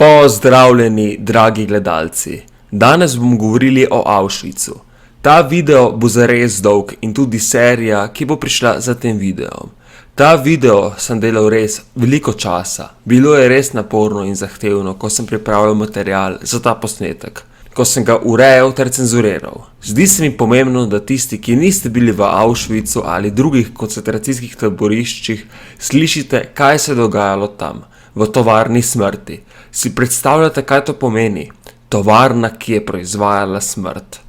Pozdravljeni, dragi gledalci. Danes bomo govorili o Auschwitzu. Ta video bo zares dolg in tudi serija, ki bo prišla za tem videom. Ta video sem delal res veliko časa. Bilo je res naporno in zahtevno, ko sem pripravljal material za ta posnetek, ko sem ga urejal ter cenzuriral. Zdi se mi pomembno, da tisti, ki niste bili v Auschwitzu ali drugih koncentracijskih taboriščih, slišite, kaj se je dogajalo tam, v tovarni smrti. Si predstavljate, kaj to pomeni? Tovarna, ki je proizvajala smrt.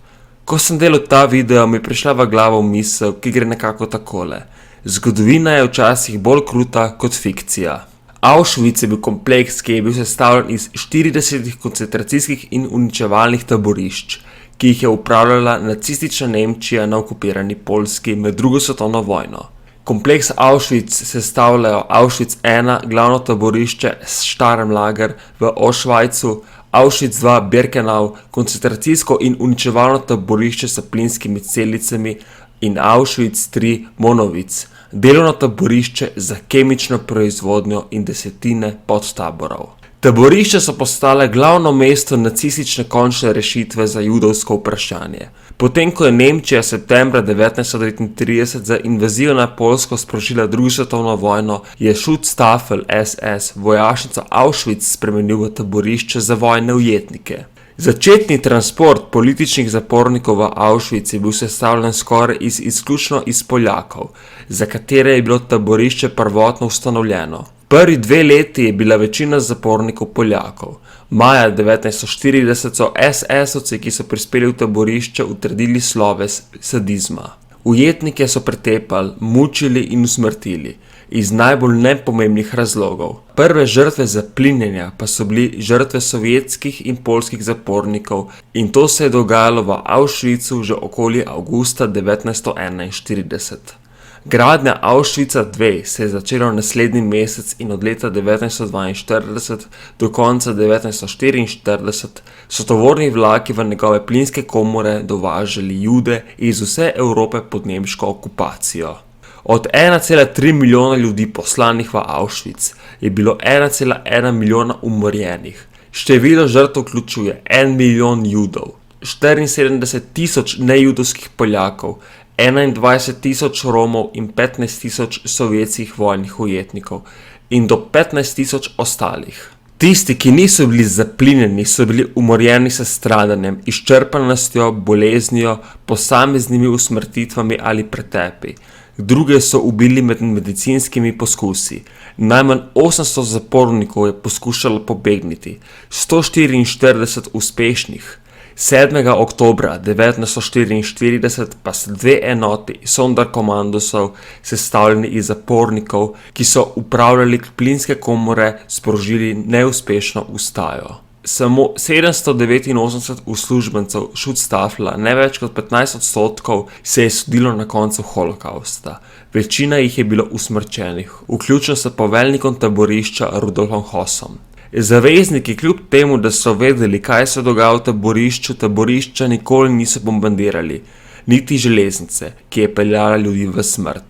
Ko sem delal ta video, mi je prišla v glavo misel, ki gre nekako takole. Zgodovina je včasih bolj kruta kot fikcija. Auschwitz je bil kompleks, ki je bil sestavljen iz 40 koncentracijskih in uničevalnih taborišč, ki jih je upravljala nacistična Nemčija na okupirani Poljski med drugo svetovno vojno. Kompleks Auschwitz sestavljajo Auschwitz I, glavno taborišče Starnberger v Auschwitzu, Auschwitz II Birkenau, koncentracijsko in uničevalno taborišče s plinskimi celicami in Auschwitz III Monowitz, delovno taborišče za kemično proizvodnjo in desetine podtaborov. Taborišče so postale glavno mesto nacistične končne rešitve za judovsko vprašanje. Potem, ko je Nemčija septembra 1939 za invazijo na Poljsko sprožila drugo svetovno vojno, je Schutzstaffel SS vojašnico Auschwitz spremenil v taborišče za vojne ujetnike. Začetni transport političnih zapornikov v Auschwitz je bil sestavljen skoraj izključno iz Poljakov, za katere je bilo taborišče prvotno ustanovljeno. Prvi 2 leti je bila večina zapornikov Poljakov. Maja 1940 so SS-ovci, ki so prispeli v taborišče, utrdili sloves sadizma. Ujetnike so pretepali, mučili in usmrtili, iz najbolj nepomembnih razlogov. Prve žrtve zaplinjenja pa so bili žrtve sovjetskih in poljskih zapornikov in to se je dogajalo v Auschwitzu že okoli avgusta 1941. Gradnja Auschwitza II se je začela naslednji mesec in od leta 1942 do konca 1944 so tovorni vlaki v njegove plinske komore dovažali Jude iz vse Evrope pod nemško okupacijo. Od 1,3 milijona ljudi poslanih v Auschwitz je bilo 1,1 milijona umorjenih. Število žrtev vključuje 1 milijon Judov, 74 tisoč nejudovskih Poljakov, 21 tisoč Romov in 15 tisoč sovjetskih vojnih ujetnikov in do 15 tisoč ostalih. Tisti, ki niso bili zaplinjeni, so bili umorjeni s stradanjem, izčrpanostjo, boleznijo, posameznimi usmrtitvami ali pretepi. Druge so ubili med medicinskimi poskusi. Najmanj 800 zapornikov je poskušalo pobegniti, 144 uspešnih. 7. oktobra 1944 pa so 2 enoti Sonderkommandosov sestavljeni iz zapornikov, ki so upravljali plinske komore, sprožili neuspešno ustajo. Samo 789 uslužbencev Schutzstaffela, ne več kot 15%, se je sodilo na koncu holokausta. Večina jih je bilo usmrčenih, vključno s poveljnikom taborišča Rudolfom Hössom. Zavezniki, kljub temu, da so vedeli, kaj se dogaja v taborišču, taborišča nikoli niso bombardirali, niti železnice, ki je peljala ljudi v smrt.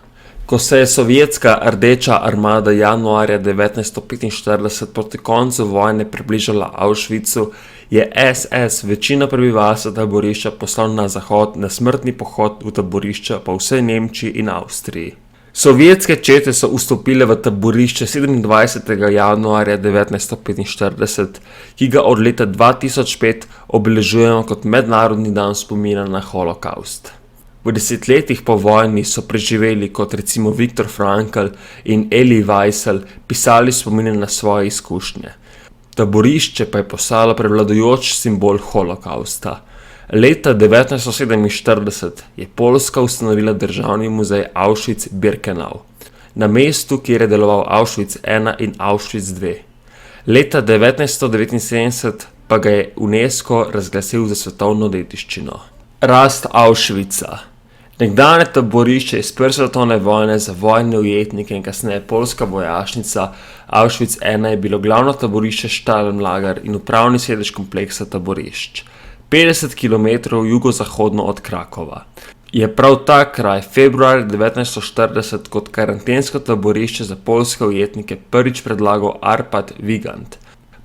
Ko se je sovjetska rdeča armada januarja 1945 proti koncu vojne približala Auschwitzu, je SS večino prebivalstva taborišča poslal na zahod na smrtni pohod v taborišča po vsej Nemčiji in Avstriji. Sovjetske čete so vstopile v taborišče 27. januarja 1945, ki ga od leta 2005 obeležujemo kot mednarodni dan spomina na holokaust. V desetletjih po vojni so preživeli kot recimo Viktor Frankl in Elie Wiesel pisali spomine na svoje izkušnje. Taborišče pa je postalo prevladujoč simbol holokausta. Leta 1947 je Poljska ustanovila državni muzej Auschwitz-Birkenau, na mestu, kjer je deloval Auschwitz I in Auschwitz II. Leta 1979 pa ga je UNESCO razglasil za svetovno dediščino. Rast Auschwitza. Nekdanje taborišče iz prve svetovne vojne za vojne ujetnike in kasneje poljska vojašnica Auschwitz I je bilo glavno taborišče Starnberger in upravni sedež kompleksa taborišč. 50 km jugozahodno od Krakova. Je prav ta kraj februarja 1940 kot karantensko taborišče za poljske ujetnike prvič predlagal Arpad Vigand,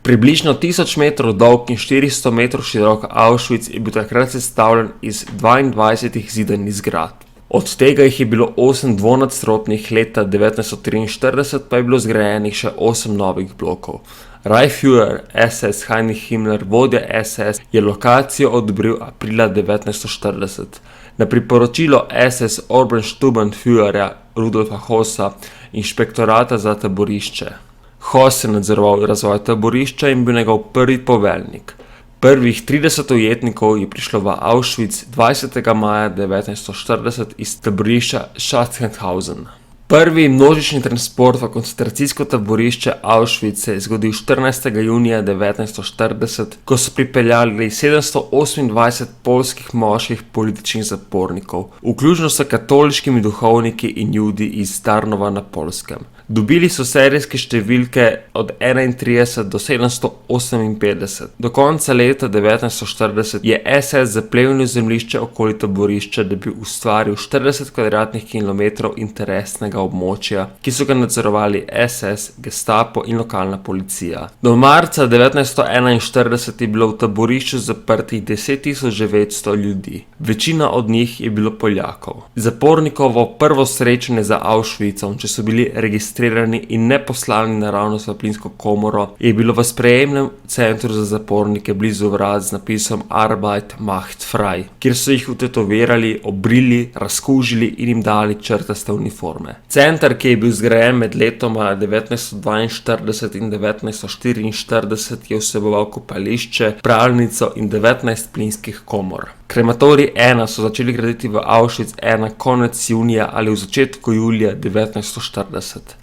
Približno 1000 metrov dolg in 400 metrov širok Auschwitz je bil takrat sestavljen iz 22 zidanih zgradb. Od tega jih je bilo 8 dvonadstropnih, leta 1943 pa je bilo zgrajenih še 8 novih blokov. Reichsführer SS Heinrich Himmler, vodja SS, je lokacijo odobril aprila 1940. Na priporočilo SS Obersturmbannführerja Rudolfa Hössa, inšpektorata za taborišče. Höss je nadzoroval razvoj taborišča in bil njegov prvi poveljnik. Prvih 30 ujetnikov je prišlo v Auschwitz 20. maja 1940 iz taborišča Sachsenhausen. Prvi množični transport v koncentracijsko taborišče Auschwitz se je zgodil 14. junija 1940, ko so pripeljali 728 poljskih moških političnih zapornikov, vključno s katoliškimi duhovniki in Judi iz Tarnova na Poljskem. Dobili so serijske številke od 31 do 758. Do konca leta 1940 je SS zaplenil zemljišče okoli taborišča, da bi ustvaril 40 kvadratnih kilometrov interesnega območja, ki so ga nadzorovali SS, Gestapo in lokalna policija. Do marca 1941 je bilo v taborišču zaprtih 10.900 ljudi. Večina od njih je bilo Poljakov. Zapornikovo prvo srečanje za Auschwitzom, če so bili registrirani in ne poslani naravnost v plinsko komoro, je bilo v sprejemnem centru za zapornike blizu vrat z napisom Arbeit macht frei, kjer so jih utetovirali, obrili, razkužili in jim dali črtaste uniforme. Center, ki je bil zgrajen med letoma 1942 in 1944, je vseboval kopališče, pralnico in 19 plinskih komor. Krematorij 1 so začeli graditi v Auschwitz 1 konec junija ali v začetku julija 1940.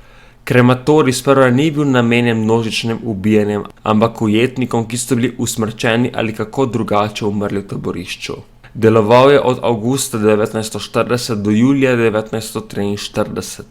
Krematorij sprva ni bil namenjen množičnim ubijanjem, ampak ujetnikom, ki so bili usmrčeni ali kako drugače umrli v taborišču. Deloval je od avgusta 1940 do julija 1943.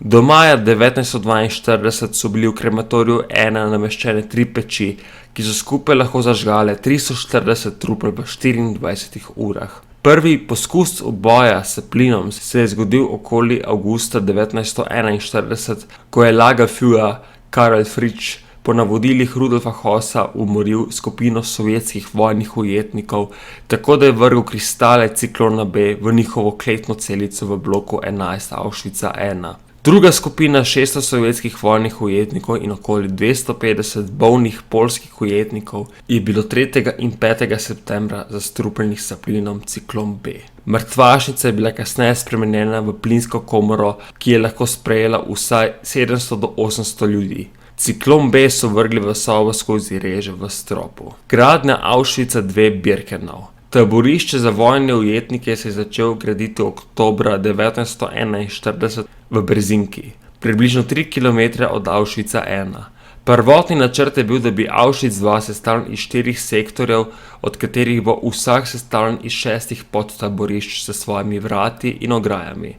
Do maja 1942 so bili v krematoriju 1 nameščene 3 peči, ki so skupaj lahko zažgale 340 trupel v 24 urah. Prvi poskus uboja s plinom se je zgodil okoli avgusta 1941, ko je Lagerführer Karl Fritsch po navodilih Rudolfa Hössa umoril skupino sovjetskih vojnih ujetnikov, tako da je vrgel kristale ciklona B v njihovo kletno celico v bloku 11 Auschwitza 1. Druga skupina 600 sovjetskih vojnih ujetnikov in okoli 250 bolnih poljskih ujetnikov je bilo 3. in 5. septembra zastrupljenih s plinom ciklon B. Mrtvašnica je bila kasneje spremenjena v plinsko komoro, ki je lahko sprejela vsaj 700 do 800 ljudi. Ciklon B so vrgli v sobo skozi reže v stropu. Gradnja Auschwitza 2 Birkenau. Taborišče za vojne ujetnike se je začel graditi oktobra 1941 v Brzinki, približno 3 km od Auschwitza 1. Prvotni načrt je bil, da bi Auschwitz 2 sestavljen iz 4 sektorjev, od katerih bo vsak sestavljen iz 6 podtaborišč s svojimi vrati in ograjami.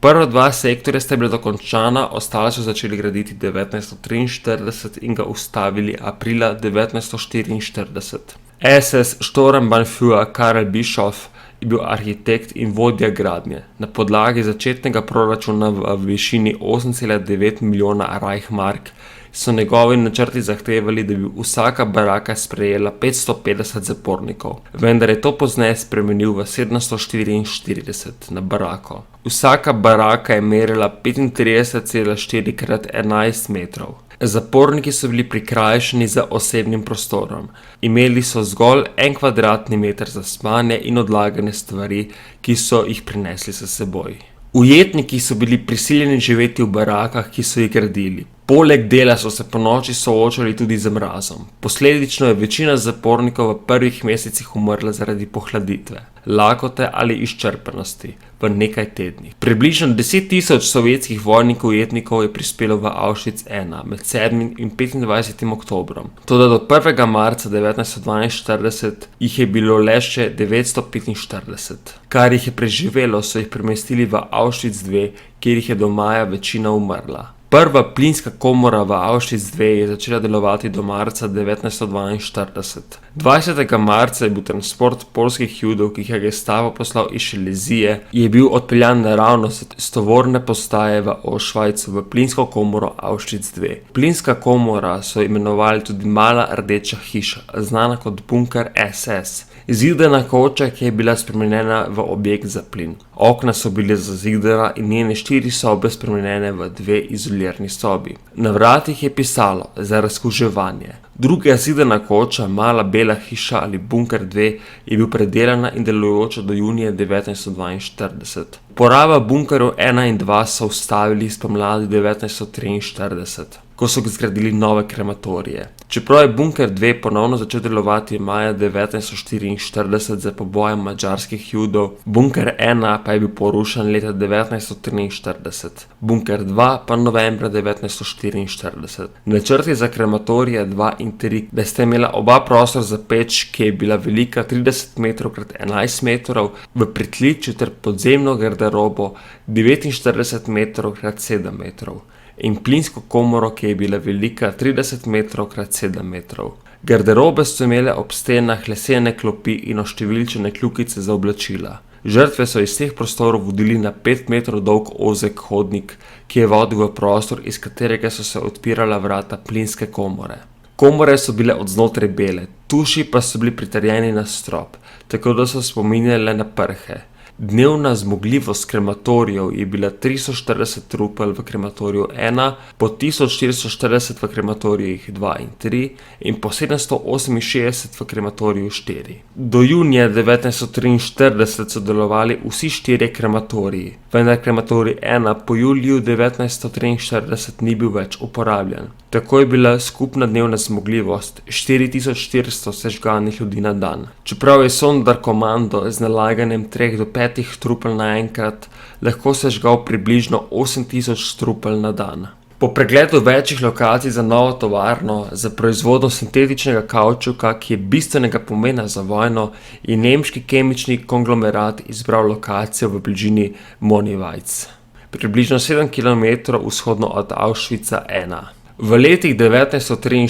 Prva 2 sektorja sta bila dokončana, ostale so začeli graditi 1943 in ga ustavili aprila 1944. SS Sturmbannführer Karl Bischoff je bil arhitekt in vodja gradnje. Na podlagi začetnega proračuna v višini 8,9 milijona Reichsmark so njegovi načrti zahtevali, da bi vsaka baraka sprejela 550 zapornikov, vendar je to pozneje spremenil v 744 na barako. Vsaka baraka je merila 35,4 x 11 metrov. Zaporniki so bili prikrajšani za osebnim prostorom. Imeli so zgolj 1 kvadratni meter za spanje in odlagane stvari, ki so jih prinesli s seboj. Ujetniki so bili prisiljeni živeti v barakah, ki so jih gradili. Poleg dela so se ponoči soočali tudi z mrazom. Posledično je večina zapornikov v prvih mesecih umrla zaradi pohladitve, lakote ali izčrpanosti v nekaj tednih. Približno 10.000 sovjetskih vojnih ujetnikov je prispelo v Auschwitz 1 med 7. in 25. oktobrom. Toda do 1. marca 1942 jih je bilo le še 945. Kar jih je preživelo, so jih premestili v Auschwitz 2, kjer jih je do maja večina umrla. Prva plinska komora v Auschwitz II je začela delovati do marca 1942. 20. marca je bil transport poljskih Judov, ki jih je Gestapo poslal iz Šalezije, je bil odpeljan naravnost s tovorne postaje v Auschwitzu v plinsko komoro Auschwitz II. Plinska komora so imenovali tudi Mala rdeča hiša, znana kot bunker SS. Zidana koča, ki je bila spremenjena v objekt za plin. Okna so bile zazidana in njene 4 sobe spremenjene v 2 izolirani sobi. Na vratih je pisalo za razkuževanje. Druga zidana koča, Mala bela hiša ali bunker 2, je bil predelana in delujoča do junija 1942. Poraba bunkerov 1 in 2 so ustavili spomladi 1943. Ko so zgradili nove krematorije. Čeprav je bunker 2 ponovno začel delovati maja 1944 za pobojem madžarskih Judov, bunker 1 pa je bil porušen leta 1943, bunker 2 pa novembra 1944. Načrti za krematorije 2 in 3, da sta imela oba prostor za peč, ki je bila velika 30 metrov x 11 metrov, v pritličju ter podzemno garderobo 49 metrov x 7 metrov. In plinsko komoro, ki je bila velika 30 metrov x 7 metrov. Garderobe so imele ob stenah lesene klopi in oštevilčene kljukice za oblačila. Žrtve so iz teh prostorov vodili na 5 metrov dolg ozek hodnik, ki je vodil v prostor, iz katerega so se odpirala vrata plinske komore. Komore so bile odznotraj bele, tuši pa so bili pritrjeni na strop, tako da so spominjale na prhe. Dnevna zmogljivost krematorijev je bila 340 trupel v krematoriju 1, po 1440 v krematorijih 2 in 3 in po 768 v krematoriju 4. Do junija 1943 so delovali vsi 4 krematoriji, vendar krematorij 1 po juliju 1943 ni bil več uporabljen. Tako je bila skupna dnevna zmogljivost 4400 sežganih ljudi na dan. Čeprav je Sonderkommando z nalaganjem 3 do 5 trupel naenkrat lahko sežgal približno 8000 trupel na dan. Po pregledu večjih lokacij za novo tovarno za proizvodnjo sintetičnega kavčuka, ki je bistvenega pomena za vojno, je nemški kemični konglomerat izbral lokacijo v bližini Monivajc, približno 7 km vzhodno od Auschwitza 1. V letih 1943 in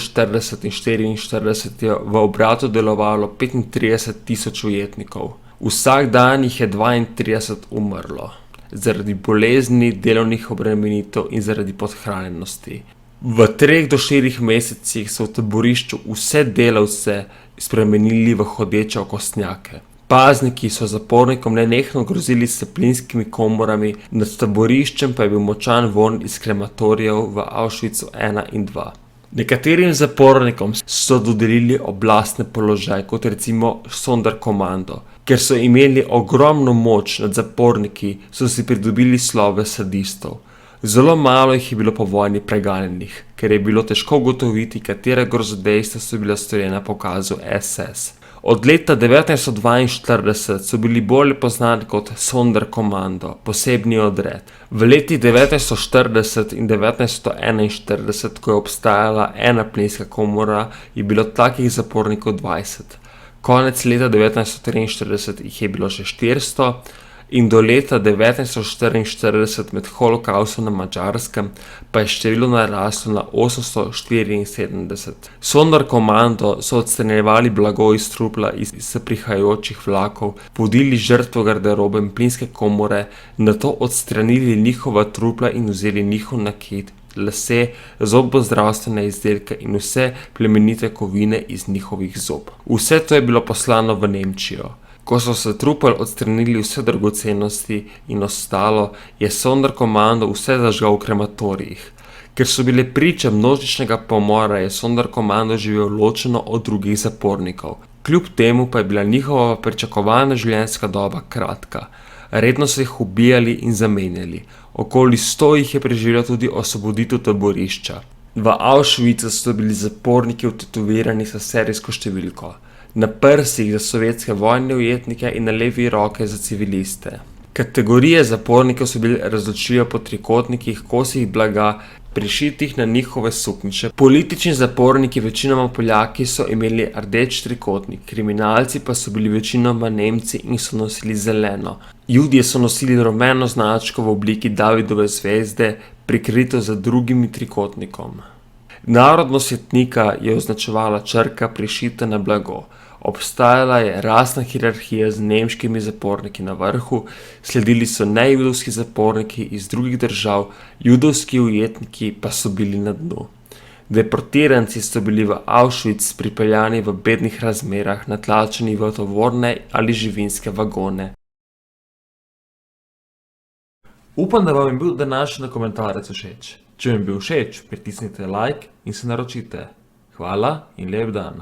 1944 je v obratu delovalo 35 000 ujetnikov. Vsak dan jih je 32 umrlo, zaradi bolezni, delovnih obremenitev in zaradi podhranjenosti. V 3 do 4 mesecih so v taborišču vse delavce spremenili v hodeče okostnjake. Pazniki so zapornikom nenehno grozili s plinskimi komorami, nad taboriščem pa je bil močan vonj iz krematorijev v Auschwitzu 1 in 2. Nekaterim zapornikom so dodelili oblastne položaje, kot recimo Sonderkommando. Ker so imeli ogromno moč nad zaporniki, so si pridobili slove sadistov. Zelo malo jih je bilo po vojni preganjenih, ker je bilo težko ugotoviti, katera grozodejstva so bila storjena po ukazu SS. Od leta 1942 so bili bolj poznani kot Sonderkommando, posebni odred. V letih 1940 in 1941, ko je obstajala ena plinska komora, je bilo takih zapornikov 20. Konec leta 1943 jih je bilo še 400 in do leta 1944 med holokaustom na Madžarskem pa je število naraslo na 874. Sonderkommando so odstranjevali blago iz trupla iz prihajajočih vlakov, vodili žrtvo garderobe in plinske komore, nato odstranili njihova trupla in vzeli njihov nakit, lase, zobozdravstvene izdelke in vse plemenite kovine iz njihovih zob. Vse to je bilo poslano v Nemčijo. Ko so se trupel odstranili vse dragocenosti in ostalo, je Sonderkommando vse zažgal v krematorijih. Ker so bile priče množičnega pomora, je Sonderkommando živel ločeno od drugih zapornikov. Kljub temu pa je bila njihova pričakovana življenjska doba kratka. Redno so jih ubijali in zamenjali. Okoli 100 jih je preživelo tudi osvoboditev taborišča. V Auschwitzu so bili zaporniki vtetovirani s serijsko številko. Na prsih za sovjetske vojne ujetnike in na levi roke za civiliste. Kategorije zapornikov so bile razločljive po trikotnikih, kosih blaga, prišitih na njihove suknjiče. Politični zaporniki, večinoma Poljaki, so imeli rdeč trikotnik, kriminalci pa so bili večinoma Nemci in so nosili zeleno. Judje so nosili rumeno značko v obliki Davidove zvezde, prikrito za drugim trikotnikom. Narodnost svetnika je označevala črka, prišita na blago. Obstajala je rasna hierarhija z nemškimi zaporniki na vrhu, sledili so nejudovski zaporniki iz drugih držav, judovski ujetniki pa so bili na dnu. Deportiranci so bili v Auschwitz pripeljani v bednih razmerah, natlačeni v tovorne ali živinske vagone. Upam, da vam je bil današnji komentarec všeč. Če vam je bil všeč, pritisnite like in se naročite. Hvala in lep dan.